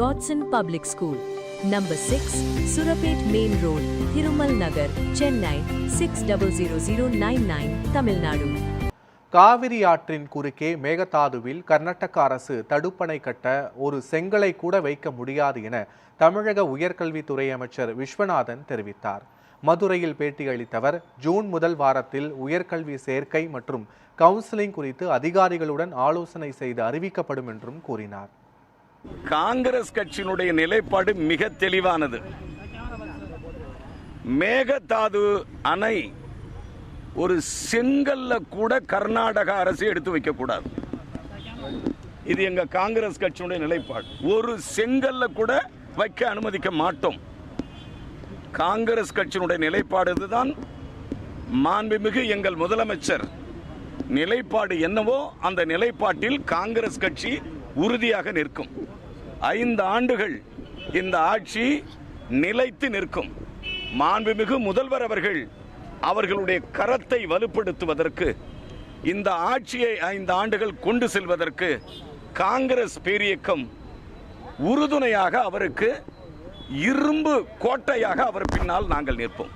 Godson Public School, Number 6, Surapet Main Road, Thirumal Nagar, Chennai 600099, Tamil Nadu. Kaveri ஆற்றின் குறுக்கே மேகதாதுவில் கர்நாடக அரசு தடுப்பணை கட்ட ஒரு செங்கலை கூட வைக்க முடியாது என தமிழக உயர்கல்வித்துறை அமைச்சர் விஸ்வநாதன் தெரிவித்தார். மதுரையில் பேட்டியளித்தவர் ஜூன் முதல் வாரத்தில் உயர்கல்வி சேர்க்கை மற்றும் கவுன்சிலிங் குறித்து அதிகாரிகளுடன் ஆலோசனை செய்து அறிவிக்கப்படும் என்றும் கூறினார். காங்கிரஸ் கட்சியினுடைய நிலைப்பாடு மிக தெளிவானது. மேகதாது அணை ஒரு செங்கல்ல கூட கர்நாடக அரசு எடுத்து வைக்க கூடாது. இது எங்க காங்கிரஸ் கட்சியினுடைய நிலைப்பாடு. ஒரு செங்கல்ல கூட வைக்க அனுமதிக்க மாட்டோம். காங்கிரஸ் கட்சியினுடைய நிலைப்பாடு இதுதான். மாண்புமிகு எங்கள் முதலமைச்சர் நிலைப்பாடு என்னவோ அந்த நிலைப்பாட்டில் காங்கிரஸ் கட்சி உறுதியாக நிற்கும். 5 ஆண்டுகள் இந்த ஆட்சி நிலைத்து நிற்கும். மாண்புமிகு முதல்வர் அவர்கள் அவர்களுடைய கரத்தை வலுப்படுத்துவதற்கு, இந்த ஆட்சியை 5 ஆண்டுகள் கொண்டு செல்வதற்கு காங்கிரஸ் பேரியக்கம் உறுதுணையாக அவருக்கு இரும்பு கோட்டையாக அவர் பின்னால் நாங்கள் நிற்போம்.